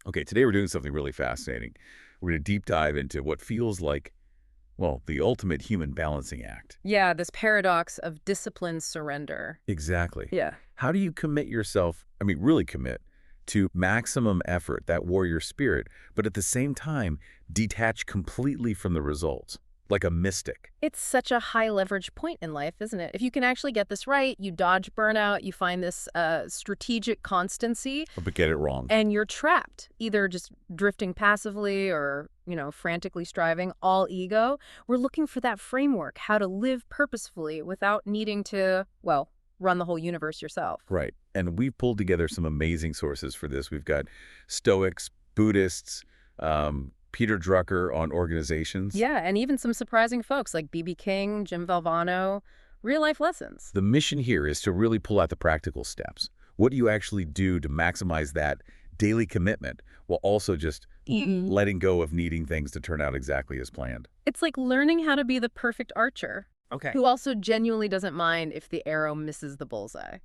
Okay, today we're doing something really fascinating. We're going to deep dive into what feels like, well, the ultimate human balancing act. Yeah, this paradox of disciplined surrender. Exactly. Yeah. How do you commit yourself, really commit, to maximum effort, that warrior spirit, but at the same time, detach completely from the results, like a mystic? It's such a high leverage point in life, isn't it? If you can actually get this right, you dodge burnout, you find this strategic constancy, But get it wrong. and you're trapped, either just drifting passively or, frantically striving, all ego. We're looking for that framework, how to live purposefully without needing to, well, run the whole universe yourself. Right. And we've pulled together some amazing sources for this. We've got Stoics, Buddhists, Peter Drucker on organizations. Yeah, and even some surprising folks like B.B. King, Jim Valvano, real life lessons. The mission here is to really pull out the practical steps. What do you actually do to maximize that daily commitment while also just letting go of needing things to turn out exactly as planned? It's like learning how to be the perfect archer, Okay. who also genuinely doesn't mind if the arrow misses the bullseye.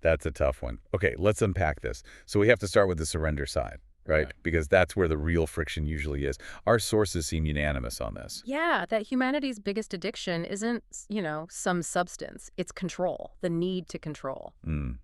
That's a tough one. Okay, let's unpack this. So we have to start with the surrender side, right? Okay. Because that's where the real friction usually is. Our sources seem unanimous on this. Yeah, that humanity's biggest addiction isn't, some substance. It's control, the need to control. Mm.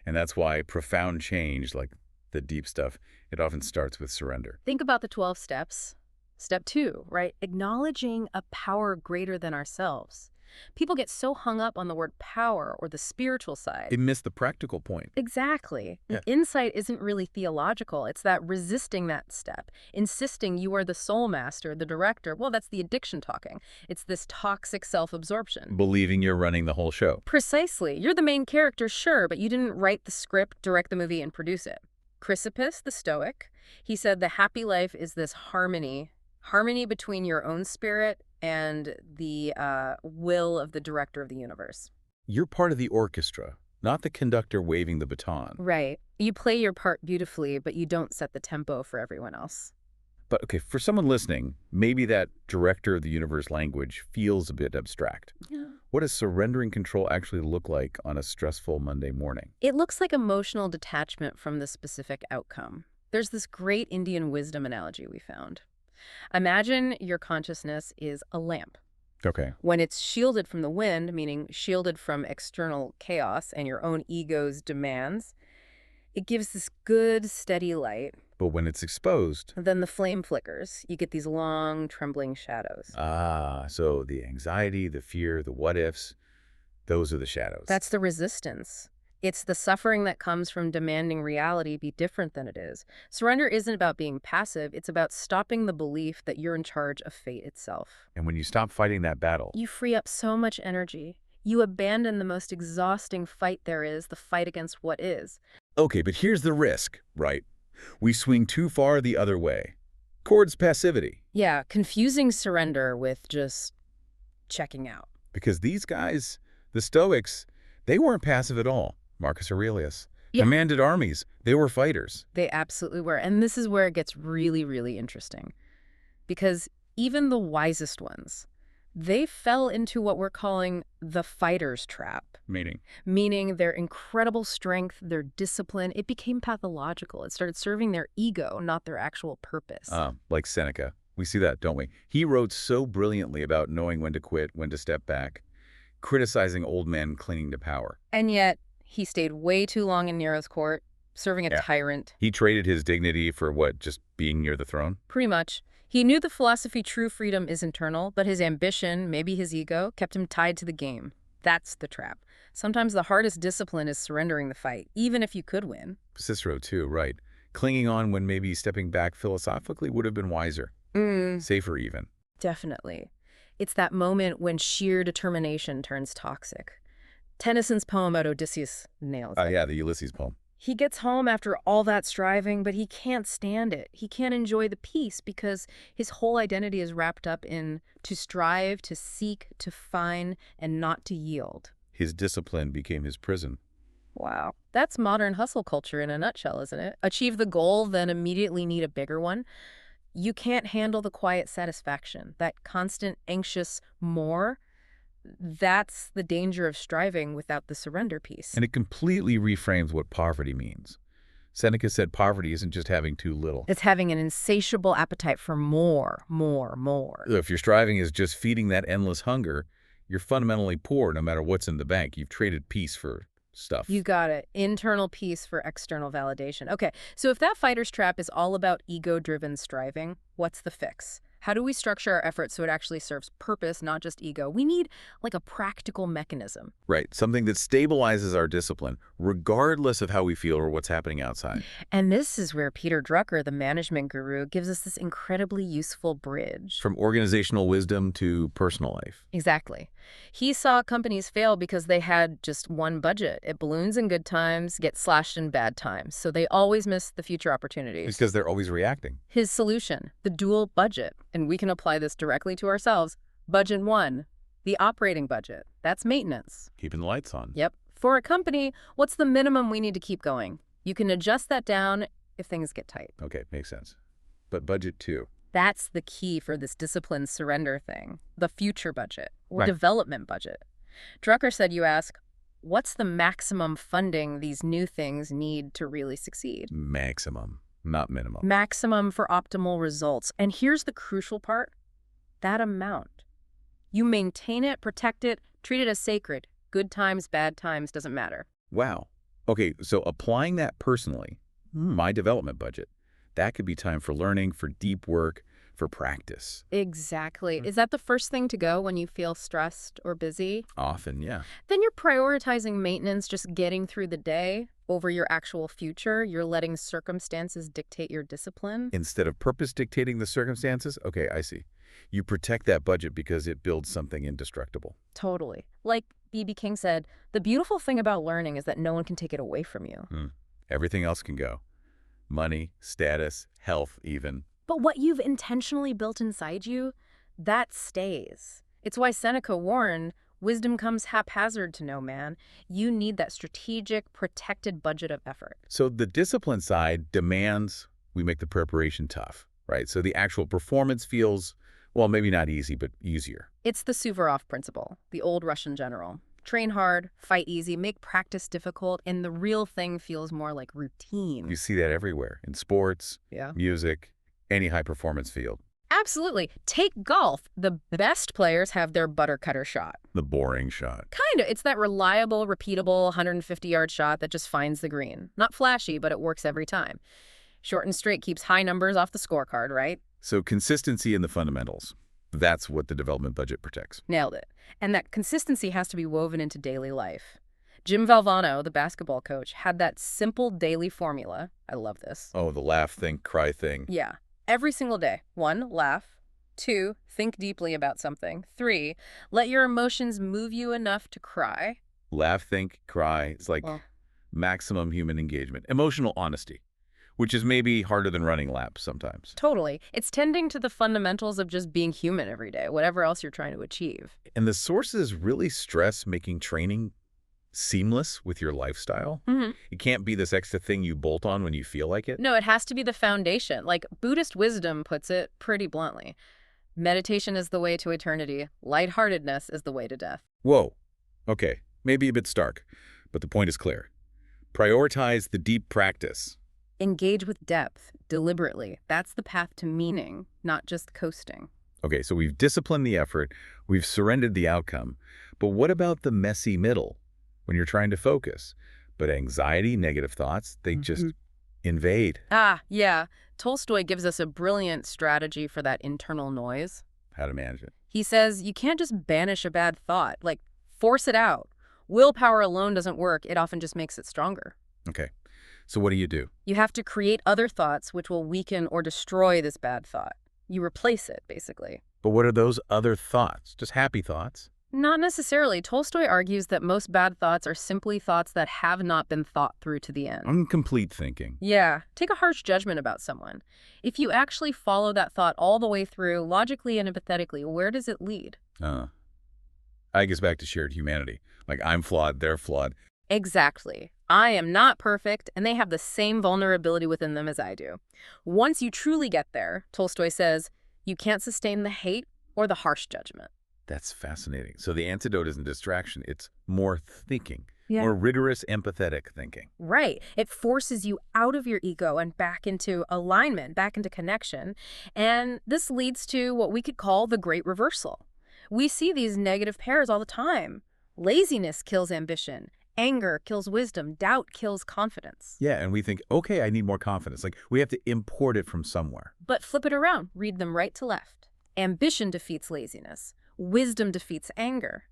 And that's why profound change, like the deep stuff, it often starts with surrender. Think about the 12 steps. Step 2, right? Acknowledging a power greater than ourselves. People get so hung up on the word power or the spiritual side. They miss the practical point. Exactly. Yeah. Insight isn't really theological. It's that resisting that step, insisting you are the soul master, the director. Well, that's the addiction talking. It's this toxic self-absorption. Believing you're running the whole show. Precisely. You're the main character, sure, but you didn't write the script, direct the movie, and produce it. Chrysippus, the Stoic, he said the happy life is this harmony between your own spirit and the will of the director of the universe. You're part of the orchestra, not the conductor waving the baton. Right. You play your part beautifully, but you don't set the tempo for everyone else. But okay, for someone listening, maybe that director of the universe language feels a bit abstract. Yeah. What does surrendering control actually look like on a stressful Monday morning? It looks like emotional detachment from the specific outcome. There's this great Indian wisdom analogy we found. Imagine your consciousness is a lamp. Okay. When it's shielded from the wind, meaning shielded from external chaos and your own ego's demands, it gives this good, steady light. But when it's exposed, Then the flame flickers. You get these long, trembling shadows. so the anxiety, the fear, the what ifs, those are the shadows. That's the resistance. It's the suffering that comes from demanding reality be different than it is. Surrender isn't about being passive. It's about stopping the belief that you're in charge of fate itself. And when you stop fighting that battle, You free up so much energy. You abandon the most exhausting fight there is, the fight against what is. okay, but here's the risk, right? We swing too far the other way. Towards passivity. Yeah, confusing surrender with just checking out. Because these guys, the Stoics, they weren't passive at all. Marcus Aurelius. Yeah. Commanded armies. They were fighters. They absolutely were. And this is where it gets really, really interesting. Because even the wisest ones, they fell into what we're calling the fighter's trap. Meaning their incredible strength, their discipline, it became pathological. It started serving their ego, not their actual purpose. Like Seneca. We see that, don't we? He wrote so brilliantly about knowing when to quit, when to step back, criticizing old men clinging to power. And yet, he stayed way too long in Nero's court, serving a Yeah. tyrant. He traded his dignity for what, just being near the throne? Pretty much. He knew the philosophy true freedom is internal, but his ambition, maybe his ego, kept him tied to the game. That's the trap. Sometimes the hardest discipline is surrendering the fight, even if you could win. Cicero, too, right. Clinging on when maybe stepping back philosophically would have been wiser. Safer even. Definitely. It's that moment when sheer determination turns toxic. Tennyson's poem about Odysseus nails it. Yeah, the Ulysses poem. He gets home after all that striving, but he can't stand it. He can't enjoy the peace because his whole identity is wrapped up in to strive, to seek, to find, and not to yield. His discipline became his prison. Wow. That's modern hustle culture in a nutshell, isn't it? Achieve the goal, then immediately need a bigger one. You can't handle the quiet satisfaction, that constant anxious more. That's the danger of striving without the surrender piece. And it completely reframes what poverty means. Seneca said poverty isn't just having too little. It's having an insatiable appetite for more, more, more. If your striving is just feeding that endless hunger, you're fundamentally poor no matter what's in the bank. You've traded peace for stuff. You got it. Internal peace for external validation. Okay, so if that fighter's trap is all about ego-driven striving, what's the fix? How do we structure our efforts so it actually serves purpose, not just ego? We need, like, a practical mechanism. Right, something that stabilizes our discipline, regardless of how we feel or what's happening outside. And this is where Peter Drucker, the management guru, gives us this incredibly useful bridge. From organizational wisdom to personal life. Exactly. He saw companies fail because they had just one budget. It balloons in good times, gets slashed in bad times. So they always miss the future opportunities. Because they're always reacting. His solution, the dual budget, and we can apply this directly to ourselves. Budget 1, the operating budget. That's maintenance. Keeping the lights on. Yep. For a company, what's the minimum we need to keep going? You can adjust that down if things get tight. Okay, makes sense. But budget 2. That's the key for this discipline surrender thing, the future budget or Right. development budget. Drucker said, you ask, what's the maximum funding these new things need to really succeed? Maximum, not minimum. Maximum for optimal results. And here's the crucial part, that amount. You maintain it, protect it, treat it as sacred. Good times, bad times, doesn't matter. Wow. Okay, so applying that personally, my development budget, that could be time for learning, for deep work, for practice. Exactly. Is that the first thing to go when you feel stressed or busy? Often, yeah. Then you're prioritizing maintenance, just getting through the day over your actual future. You're letting circumstances dictate your discipline. Instead of purpose dictating the circumstances, okay, I see. You protect that budget because it builds something indestructible. Totally. Like B.B. King said, the beautiful thing about learning is that no one can take it away from you. Everything else can go. Money, status, health even. But what you've intentionally built inside you, that stays. It's why Seneca warned, wisdom comes haphazard to no man. You need that strategic, protected budget of effort. So the discipline side demands we make the preparation tough, right? So the actual performance feels, well, maybe not easy, but easier. It's the Suvorov principle, the old Russian general. Train hard, fight easy, make practice difficult, and the real thing feels more like routine. You see that everywhere, in sports, music, any high-performance field. Absolutely. Take golf. The best players have their butter cutter shot. The boring shot. Kind of. It's that reliable, repeatable 150-yard shot that just finds the green. Not flashy, but it works every time. Short and straight keeps high numbers off the scorecard, right? So consistency in the fundamentals. That's what the development budget protects. Nailed it. And that consistency has to be woven into daily life. Jim Valvano, the basketball coach, had that simple daily formula. I love this. Oh, the laugh, think, cry thing. Yeah. Every single day. 1, laugh. 2, think deeply about something. 3, let your emotions move you enough to cry. Laugh, think, cry. It's like maximum human engagement. Emotional honesty, which is maybe harder than running laps sometimes. Totally. It's tending to the fundamentals of just being human every day, whatever else you're trying to achieve. And the sources really stress making training seamless with your lifestyle. It can't be this extra thing you bolt on when you feel like it. No, it has to be the foundation. Like Buddhist wisdom puts it pretty bluntly. Meditation is the way to eternity. Lightheartedness is the way to death. Whoa. Okay, maybe a bit stark, but the point is clear. Prioritize the deep practice. Engage with depth, deliberately. That's the path to meaning, not just coasting. Okay, so we've disciplined the effort, we've surrendered the outcome, but what about the messy middle when you're trying to focus? But anxiety, negative thoughts, they just invade. Yeah. Tolstoy gives us a brilliant strategy for that internal noise. How to manage it. He says you can't just banish a bad thought, like force it out. Willpower alone doesn't work. It often just makes it stronger. Okay, so what do? You have to create other thoughts which will weaken or destroy this bad thought. You replace it, basically. But what are those other thoughts? Just happy thoughts? Not necessarily. Tolstoy argues that most bad thoughts are simply thoughts that have not been thought through to the end. Incomplete thinking. Yeah. Take a harsh judgment about someone. If you actually follow that thought all the way through, logically and empathetically, where does it lead? I guess back to shared humanity. Like, I'm flawed, they're flawed. Exactly. I am not perfect, and they have the same vulnerability within them as I do. Once you truly get there, Tolstoy says, you can't sustain the hate or the harsh judgment. That's fascinating. So the antidote isn't distraction, it's more thinking. Yeah. More rigorous, empathetic thinking. Right. It forces you out of your ego and back into alignment, back into connection. And this leads to what we could call the great reversal. We see these negative pairs all the time. Laziness kills ambition. Anger kills wisdom. Doubt kills confidence. Yeah, and we think, okay, I need more confidence. Like, we have to import it from somewhere. But flip it around. Read them right to left. Ambition defeats laziness. Wisdom defeats anger.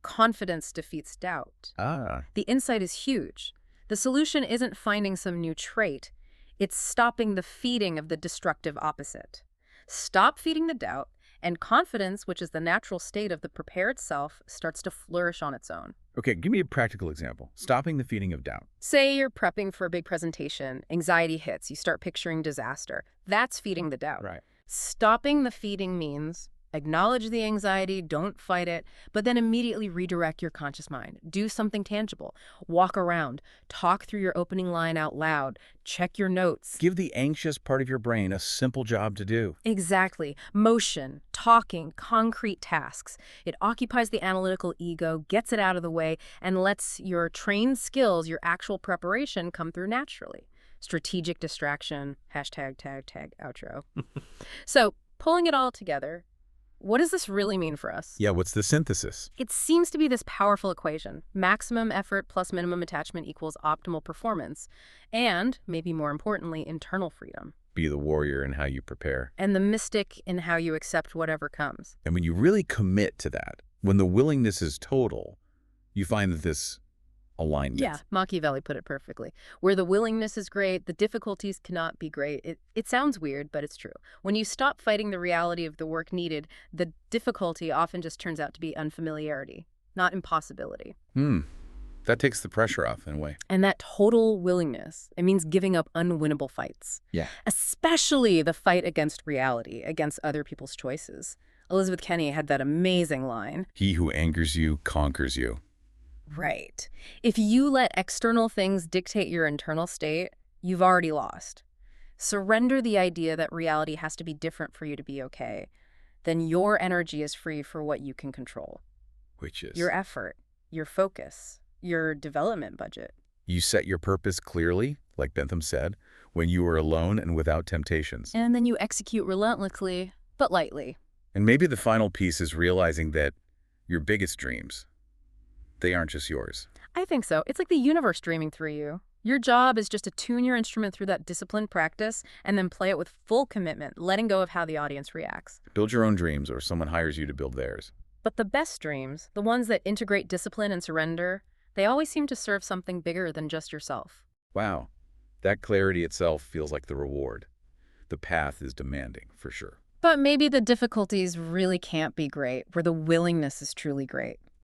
Confidence defeats doubt. Ah. The insight is huge. The solution isn't finding some new trait. It's stopping the feeding of the destructive opposite. Stop feeding the doubt, and confidence, which is the natural state of the prepared self, starts to flourish on its own. Okay, give me a practical example. Stopping the feeding of doubt. Say you're prepping for a big presentation, anxiety hits, you start picturing disaster. That's feeding the doubt. Right. Stopping the feeding means acknowledge the anxiety, don't fight it, but then immediately redirect your conscious mind. Do something tangible. Walk around. Talk through your opening line out loud. Check your notes. Give the anxious part of your brain a simple job to do. Exactly. Motion, talking, concrete tasks. It occupies the analytical ego, gets it out of the way, and lets your trained skills, your actual preparation, come through naturally. Strategic distraction, hashtag, tag, outro. So, pulling it all together, what does this really mean for us? Yeah, what's the synthesis? It seems to be this powerful equation. Maximum effort plus minimum attachment equals optimal performance. And, maybe more importantly, internal freedom. Be the warrior in how you prepare. And the mystic in how you accept whatever comes. And when you really commit to that, when the willingness is total, you find that this alignment. Yeah, Machiavelli put it perfectly. Where the willingness is great, the difficulties cannot be great. It sounds weird, but it's true. When you stop fighting the reality of the work needed, the difficulty often just turns out to be unfamiliarity, not impossibility. That takes the pressure off in a way. And that total willingness, it means giving up unwinnable fights. Yeah. Especially the fight against reality, against other people's choices. Elizabeth Kenny had that amazing line. He who angers you conquers you. Right. If you let external things dictate your internal state, you've already lost. Surrender the idea that reality has to be different for you to be okay. Then your energy is free for what you can control. Which is? Your effort, your focus, your development budget. You set your purpose clearly, like Bentham said, when you are alone and without temptations. And then you execute relentlessly, but lightly. And maybe the final piece is realizing that your biggest dreams, they aren't just yours. I think so. It's like the universe dreaming through you. Your job is just to tune your instrument through that disciplined practice and then play it with full commitment, letting go of how the audience reacts. Build your own dreams or someone hires you to build theirs. But the best dreams, the ones that integrate discipline and surrender, they always seem to serve something bigger than just yourself. Wow. That clarity itself feels like the reward. The path is demanding, for sure. But maybe the difficulties really can't be great, where the willingness is truly great.